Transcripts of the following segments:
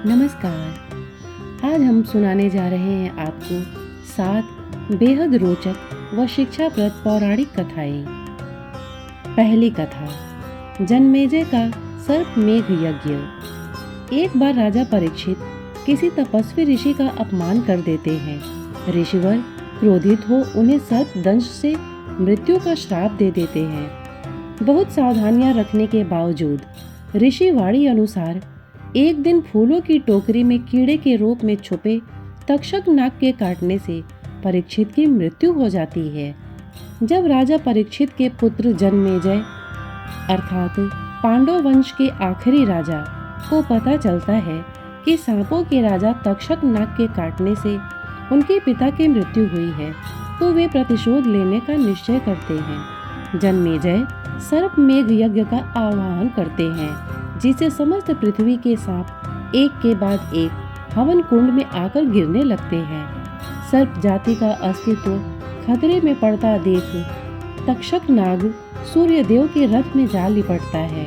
नमस्कार। आज हम सुनाने जा रहे हैं आपको 7 बेहद रोचक व शिक्षाप्रद पौराणिक कथाएं। पहली कथा, जन्मेजय का सर्पमेघ यज्ञ। एक बार राजा परीक्षित किसी तपस्वी ऋषि का अपमान कर देते हैं। ऋषिवर क्रोधित हो उन्हें सर्प दंश से मृत्यु का श्राप दे देते हैं। बहुत सावधानियां रखने के बावजूद ऋषि वाणी अनुसार एक दिन फूलों की टोकरी में कीड़े के रूप में छुपे तक्षक नाग के काटने से परीक्षित की मृत्यु हो जाती है। जब राजा परीक्षित के पुत्र जन्मेजय अर्थात पांडव वंश के आखिरी राजा को पता चलता है कि सांपों के राजा तक्षक नाग के काटने से उनके पिता की मृत्यु हुई है, तो वे प्रतिशोध लेने का निश्चय करते हैं। जन्मेजय सर्पमेघ यज्ञ का आह्वान करते हैं, जिसे समस्त पृथ्वी के सांप एक के बाद एक हवन कुंड में आकर गिरने लगते हैं। सर्प जाति का अस्तित्व खतरे में पड़ता देख तक्षक नाग सूर्य देव के रथ में जा लिपटता है।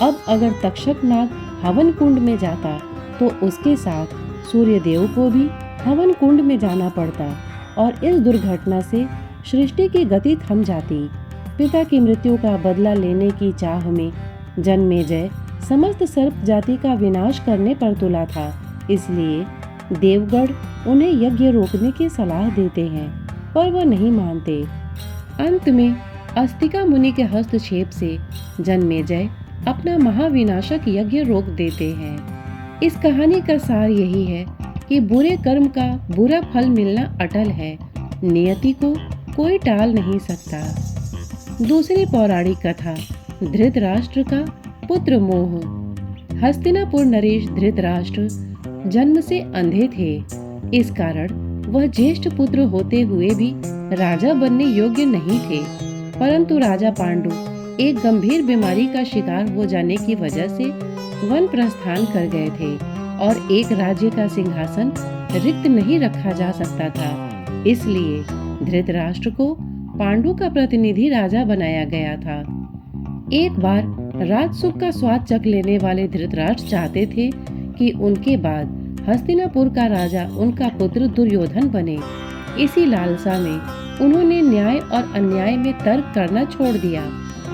अब अगर तक्षक नाग हवन कुंड में जाता तो उसके साथ सूर्य देव को भी हवन कुंड में जाना पड़ता और इस दुर्घटना से सृष्टि की गति थम जाती। पिता की मृत्यु का बदला लेने की चाह में जन्मेजय समस्त सर्प जाति का विनाश करने पर तुला था, इसलिए देवगढ़ उन्हें यज्ञ रोकने की सलाह देते हैं, पर वह नहीं मानते। अंत में अस्तिका मुनि के हस्तक्षेप से जन्मेजय अपना महाविनाशक यज्ञ रोक देते हैं। इस कहानी का सार यही है कि बुरे कर्म का बुरा फल मिलना अटल है, नियति को कोई टाल नहीं सकता। दूसरी पौराणिक कथा, धृतराष्ट्र का पुत्र मोह। हस्तिनापुर नरेश धृतराष्ट्र जन्म से अंधे थे। इस कारण वह ज्येष्ठ पुत्र होते हुए भी राजा बनने योग्य नहीं थे, परंतु राजा पांडु एक गंभीर बीमारी का शिकार हो जाने की वजह से वन प्रस्थान कर गए थे और एक राज्य का सिंहासन रिक्त नहीं रखा जा सकता था। इसलिए धृतराष्ट्र को पांडु का प्रतिनिधि राजा बनाया गया था। एक बार राजसुख का स्वाद चख लेने वाले धृतराष्ट्र चाहते थे कि उनके बाद हस्तिनापुर का राजा उनका पुत्र दुर्योधन बने। इसी लालसा में उन्होंने न्याय और अन्याय में तर्क करना छोड़ दिया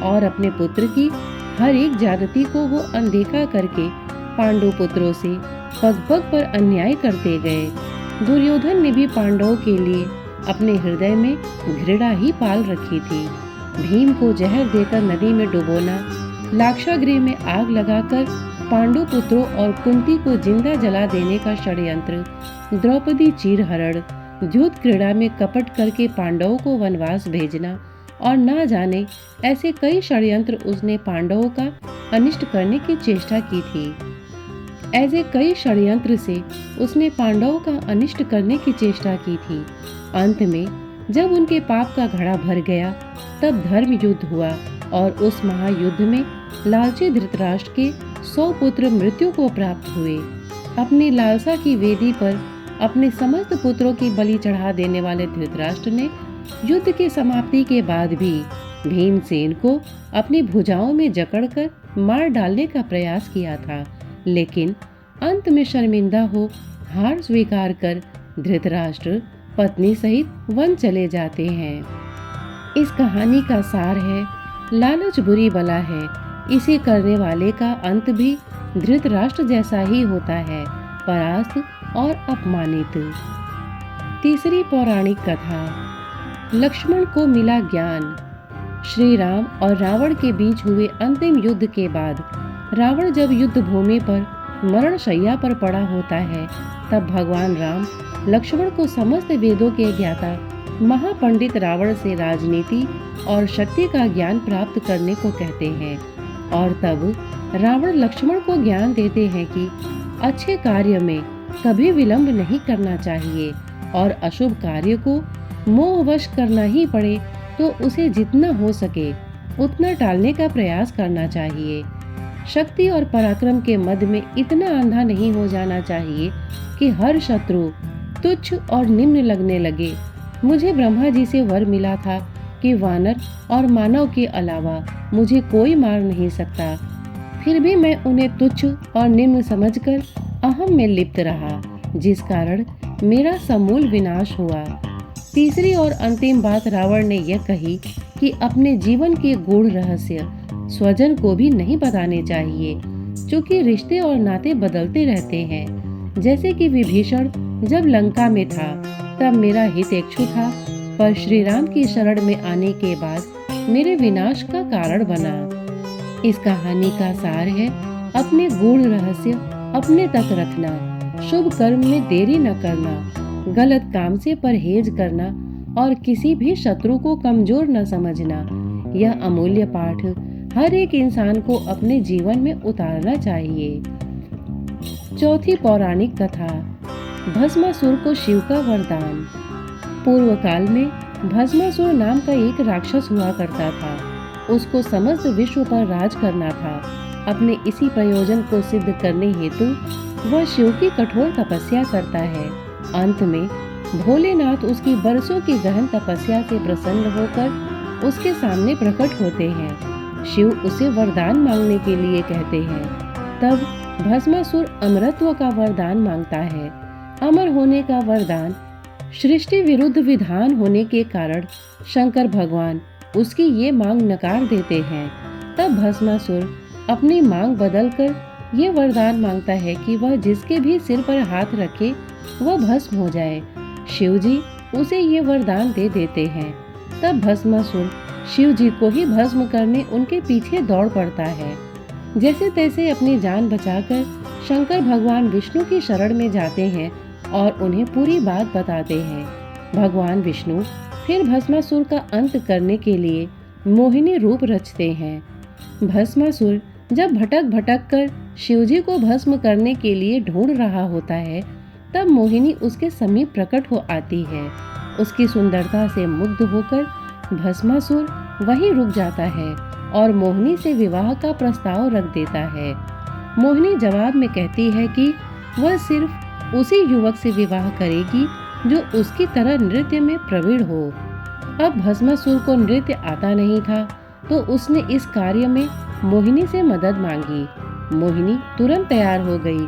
और अपने पुत्र की हर एक ज्यादती को वो अनदेखा करके पांडु पुत्रों से पग पग पर अन्याय करते गए। दुर्योधन ने भी पांडवों के लिए अपने हृदय में घृणा ही पाल रखी थी। भीम को जहर देकर नदी में डुबोना, लाक्षागृह में आग लगाकर पांडु पुत्रों और कुंती को जिंदा जला देने का षड्यंत्र, द्रौपदी चीरहरण, युद्ध क्रीड़ा में कपट करके पांडवों को वनवास भेजना और ना जाने ऐसे कई षड्यंत्र उसने पांडवों का अनिष्ट करने की चेष्टा की थी। ऐसे कई षड्यंत्र से उसने पांडवों का अनिष्ट करने की चेष्टा की थी। अंत में जब उनके पाप का घड़ा भर गया, तब धर्म युद्ध हुआ और उस महायुद्ध में लालची धृतराष्ट्र के 100 पुत्र मृत्यु को प्राप्त हुए। अपनी लालसा की वेदी पर अपने समस्त पुत्रों की बलि चढ़ा देने वाले धृतराष्ट्र ने युद्ध के समाप्ति के बाद भी भीमसेन को अपनी भुजाओं में जकड़कर मार डालने का प्रयास किया था, लेकिन अंत में शर्मिंदा हो हार स्वीकार कर धृतराष्ट्र पत्नी सहित वन चले जाते हैं। इस कहानी का सार है, लालच बुरी बला है, इसे करने वाले का अंत भी धृतराष्ट्र जैसा ही होता है, परास्त और अपमानित। तीसरी पौराणिक कथा, लक्ष्मण को मिला ज्ञान। श्री राम और रावण के बीच हुए अंतिम युद्ध के बाद रावण जब युद्ध भूमि पर मरण शैया पर पड़ा होता है, तब भगवान राम लक्ष्मण को समस्त वेदों के ज्ञाता महापंडित रावण से राजनीति और शक्ति का ज्ञान प्राप्त करने को कहते हैं और तब रावण लक्ष्मण को ज्ञान देते हैं कि अच्छे कार्य में कभी विलंब नहीं करना चाहिए और अशुभ कार्य को मोहवश करना ही पड़े तो उसे जितना हो सके उतना टालने का प्रयास करना चाहिए। शक्ति और पराक्रम के मद में इतना अंधा नहीं हो जाना चाहिए कि हर शत्रु तुच्छ और निम्न लगने लगे। मुझे ब्रह्मा जी से वर मिला था कि वानर और मानव के अलावा मुझे कोई मार नहीं सकता, फिर भी मैं उन्हें तुच्छ और निम्न समझकर अहम में लिप्त रहा, जिस कारण मेरा समूल विनाश हुआ। तीसरी और अंतिम बात रावण ने यह कही कि अपने जीवन के गूढ़ रहस्य स्वजन को भी नहीं बताने चाहिए, क्योंकि रिश्ते और नाते बदलते रहते हैं। जैसे कि विभीषण जब लंका में था तब मेरा हितैषी था, पर श्री राम की शरण में आने के बाद मेरे विनाश का कारण बना। इस कहानी का सार है अपने गूढ़ रहस्य अपने तक रखना, शुभ कर्म में देरी न करना, गलत काम से परहेज करना और किसी भी शत्रु को कमजोर न समझना। यह अमूल्य पाठ हर एक इंसान को अपने जीवन में उतारना चाहिए। चौथी पौराणिक कथा, भस्मासुर को शिव का वरदान। पूर्व काल में भस्मासुर नाम का एक राक्षस हुआ करता था। उसको समस्त विश्व पर राज करना था। अपने इसी प्रयोजन को सिद्ध करने हेतु वह शिव की कठोर तपस्या करता है। अंत में भोलेनाथ उसकी बरसों की गहन तपस्या से प्रसन्न होकर उसके सामने प्रकट होते हैं। शिव उसे वरदान मांगने के लिए कहते हैं। तब भस्मासुर अमरत्व का वरदान मांगता है। अमर होने का वरदान सृष्टि विरुद्ध विधान होने के कारण शंकर भगवान उसकी ये मांग नकार देते हैं। तब भस्मासुर अपनी मांग बदलकर ये वरदान मांगता है कि वह जिसके भी सिर पर हाथ रखे वह भस्म हो जाए। शिवजी उसे ये वरदान दे देते हैं। तब भस्मासुर शिवजी को ही भस्म करने उनके पीछे दौड़ पड़ता है। जैसे तैसे अपनी जान बचाकर शंकर भगवान विष्णु की शरण में जाते हैं और उन्हें पूरी बात बताते हैं। भगवान विष्णु फिर भस्मासुर का अंत करने के लिए मोहिनी रूप रचते हैं। भस्मासुर जब भटक भटक कर शिवजी को भस्म करने के लिए ढूंढ रहा होता है, तब मोहिनी उसके समीप प्रकट हो आती है। उसकी सुंदरता से मुग्ध होकर भस्मासुर वहीं रुक जाता है और मोहिनी से विवाह का प्रस्ताव रख देता है। मोहिनी जवाब में कहती है कि वह सिर्फ उसी युवक से विवाह करेगी जो उसकी तरह नृत्य में प्रवीण हो। अब भस्मासुर को नृत्य आता नहीं था, तो उसने इस कार्य में मोहिनी से मदद मांगी। मोहिनी तुरंत तैयार हो गई।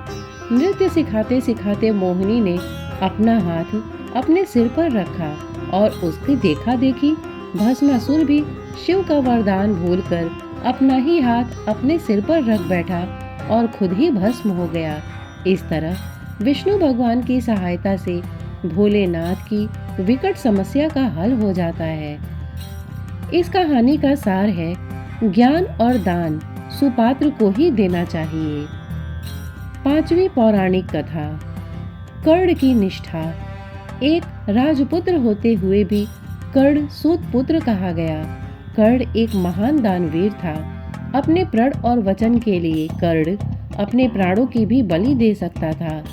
नृत्य सिखाते सिखाते मोहिनी ने अपना हाथ अपने सिर पर रखा और उसकी देखा देखी भस्मासुर भी शिव का वरदान भूलकर अपना ही हाथ अपने सिर पर रख बैठा और खुद ही भस्म हो गया। इस तरह विष्णु भगवान की सहायता से भोलेनाथ की विकट समस्या का हल हो जाता है। इस कहानी का सार है ज्ञान और दान सुपात्र को ही देना चाहिए। पांचवी पौराणिक कथा, कर्ण की निष्ठा। एक राजपुत्र होते हुए भी कर्ण सूत पुत्र कहा गया। कर्ण एक महान दानवीर था। अपने प्रण और वचन के लिए कर्ण अपने प्राणों की भी बलि दे सकता था।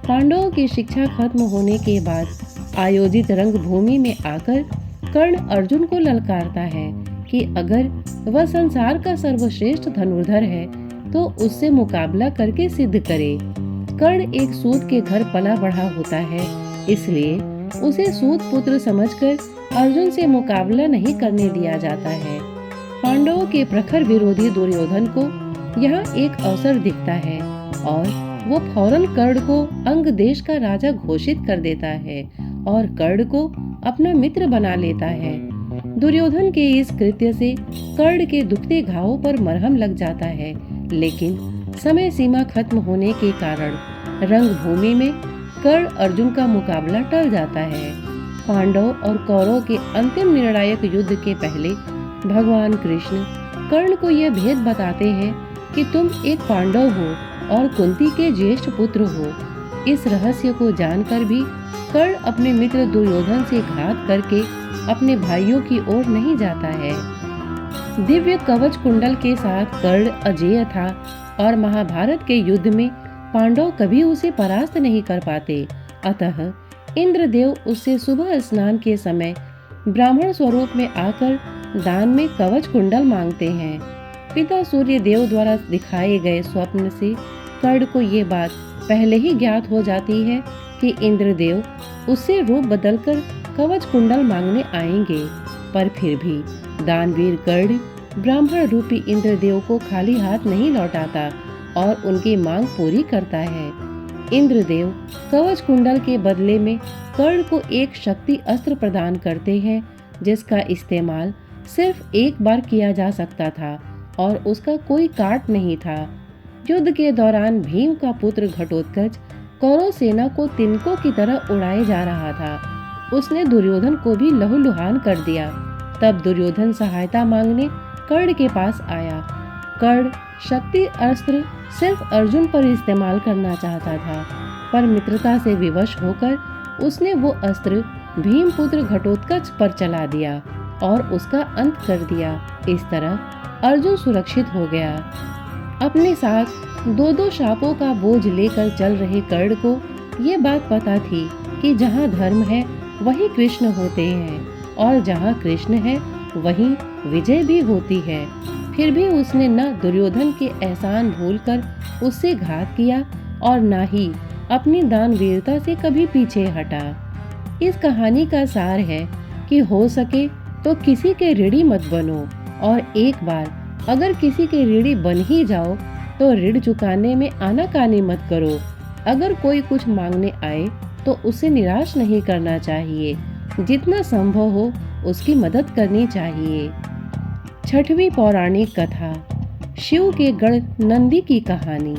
पांडवों की शिक्षा खत्म होने के बाद आयोजित रंगभूमि में आकर कर्ण अर्जुन को ललकारता है कि अगर वह संसार का सर्वश्रेष्ठ धनुर्धर है तो उससे मुकाबला करके सिद्ध करे। कर्ण एक सूत के घर पला बढ़ा होता है, इसलिए उसे सूत पुत्र समझकर अर्जुन से मुकाबला नहीं करने दिया जाता है। पांडवों के प्रखर विरोधी दुर्योधन को यहाँ एक अवसर दिखता है और वो फौरन कर्ण को अंग देश का राजा घोषित कर देता है और कर्ण को अपना मित्र बना लेता है। दुर्योधन के इस कृत्य से कर्ण के दुखते घावों पर मरहम लग जाता है, लेकिन समय सीमा खत्म होने के कारण रंगभूमि में कर्ण अर्जुन का मुकाबला टल जाता है। पांडव और कौरव के अंतिम निर्णायक युद्ध के पहले भगवान कृष्ण कर्ण को यह भेद बताते हैं कि तुम एक पांडव हो और कुंती के ज्येष्ठ पुत्र हो। इस रहस्य को जानकर भी कर्ण अपने मित्र दुर्योधन से घात करके अपने भाइयों की ओर नहीं जाता है। दिव्य कवच कुंडल के साथ कर्ण अजेय था और महाभारत के युद्ध में पांडव कभी उसे परास्त नहीं कर पाते। अतः इंद्रदेव उससे सुबह स्नान के समय ब्राह्मण स्वरूप में आकर दान में कवच कुंडल मांगते हैं। पिता सूर्य देव द्वारा दिखाए गए स्वप्न से कर्ण को ये बात पहले ही ज्ञात हो जाती है कि इंद्रदेव उससे रूप बदलकर कवच कुंडल मांगने आएंगे, पर फिर भी दानवीर कर्ण ब्राह्मण रूपी इंद्रदेव को खाली हाथ नहीं लौटाता और उनकी मांग पूरी करता है। इंद्रदेव कवच कुंडल के बदले में कर्ण को एक शक्ति अस्त्र प्रदान करते हैं, जिसका इस्तेमाल सिर्फ एक बार किया जा सकता था और उसका कोई काट नहीं था। युद्ध के दौरान भीम का पुत्र घटोत्कच कौरव सेना को तिनकों की तरह उड़ाए जा रहा था। उसने दुर्योधन को भी लहूलुहान कर दिया। तब दुर्योधन सहायता मांगने कर्ण के पास आया। कर्ण शक्ति अस्त्र सिर्फ अर्जुन पर इस्तेमाल करना चाहता था, पर मित्रता से विवश होकर उसने वो अस्त्र भीम पुत्र घटोत्कच पर चला दिया और उसका अंत कर दिया। इस तरह अर्जुन सुरक्षित हो गया। अपने साथ दो दो शापों का बोझ लेकर चल रहे कर्ण को ये बात पता थी कि जहाँ धर्म है वहीं कृष्ण होते हैं और जहाँ कृष्ण है वहीं विजय भी होती है। फिर भी उसने न दुर्योधन के एहसान भूलकर उससे घात किया और न ही अपनी दानवीरता से कभी पीछे हटा। इस कहानी का सार है कि हो सके तो किसी के ऋणी मत बनो, और एक बार अगर किसी के ऋणी बन ही जाओ तो ऋण चुकाने में आनाकानी मत करो। अगर कोई कुछ मांगने आए तो उसे निराश नहीं करना चाहिए। जितना संभव हो उसकी मदद करनी चाहिए। छठवीं पौराणिक कथा, शिव के गढ़ नंदी की कहानी।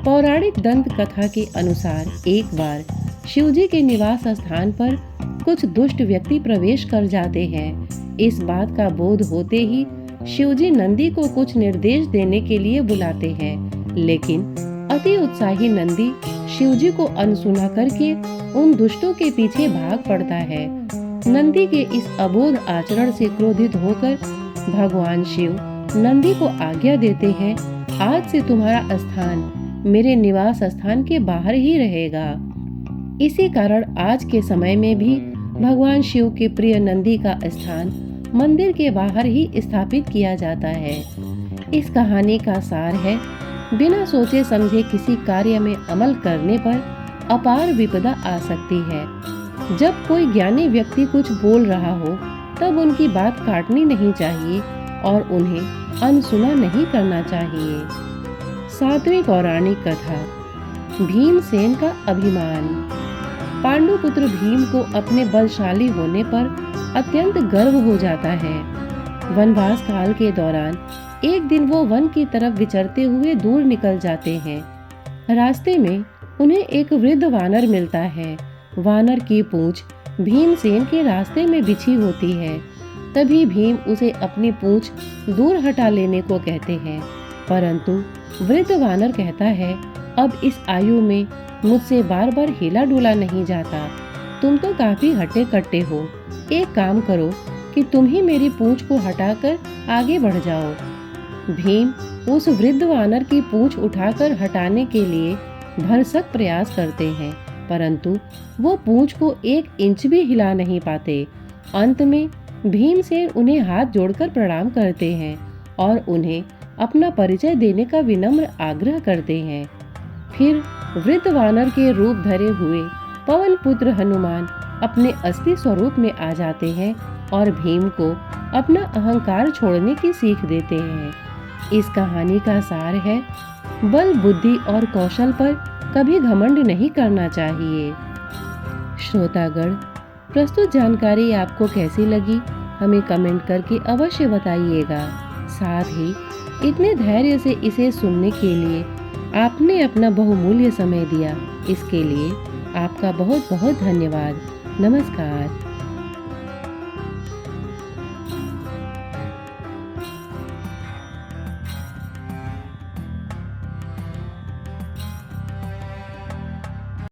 पौराणिक दंत कथा के अनुसार एक बार शिवजी के निवास स्थान पर कुछ दुष्ट व्यक्ति प्रवेश कर जाते हैं। इस बात का बोध होते ही शिवजी नंदी को कुछ निर्देश देने के लिए बुलाते हैं, लेकिन अति उत्साही नंदी शिवजी को अनसुना करके उन दुष्टों के पीछे भाग पड़ता है। नंदी के इस अबोध आचरण से क्रोधित होकर भगवान शिव नंदी को आज्ञा देते हैं, आज से तुम्हारा स्थान मेरे निवास स्थान के बाहर ही रहेगा। इसी कारण आज के समय में भी भगवान शिव के प्रिय नंदी का स्थान मंदिर के बाहर ही स्थापित किया जाता है। इस कहानी का सार है, बिना सोचे समझे किसी कार्य में अमल करने पर अपार विपदा आ सकती है। जब कोई ज्ञानी व्यक्ति कुछ बोल रहा हो तब उनकी बात काटनी नहीं चाहिए और उन्हें अनसुना नहीं करना चाहिए। सातवीं पौराणिक कथा, भीमसेन का अभिमान। पांडुपुत्र भीम को अपने बलशाली होने पर अत्यंत गर्व हो जाता है। वनवास काल के दौरान एक दिन वो वन की तरफ विचरते हुए दूर निकल जाते हैं। रास्ते में उन्हें एक वृद्ध वानर मिलता है। वानर की पूंछ भीमसेन के रास्ते में बिछी होती है। तभी भीम उसे अपनी पूंछ दूर हटा लेने को कहते हैं, परंतु वृद्ध वानर कहता है, अब इस आयु में मुझसे बार बार हिला डुला नहीं जाता। तुम तो काफी हट्टे कट्टे हो। एक काम करो कि तुम ही मेरी पूंछ को हटाकर आगे बढ़ जाओ। भीम उस वृद्ध वानर की पूंछ उठाकर हटाने के लिए भरसक प्रयास करते हैं, परंतु वो पूंछ को 1 इंच भी हिला नहीं पाते। अंत में भीमसेन उन्हें हाथ जोड़कर प्रणाम करते हैं और उन्हें अपना परिचय देने का विनम्र आग्रह करते हैं। फिर वृद्ध वानर के रूप धरे हुए पवन पुत्र हनुमान अपने असली स्वरूप में आ जाते हैं और भीम को अपना अहंकार छोड़ने की सीख देते हैं। इस कहानी का सार है, बल बुद्धि और कौशल पर कभी घमंड नहीं करना चाहिए। श्रोतागण, प्रस्तुत जानकारी आपको कैसी लगी हमें कमेंट करके अवश्य बताइएगा। साथ ही इतने धैर्य से इसे सुनने के लिए आपने अपना बहुमूल्य समय दिया, इसके लिए आपका बहुत बहुत धन्यवाद। नमस्कार।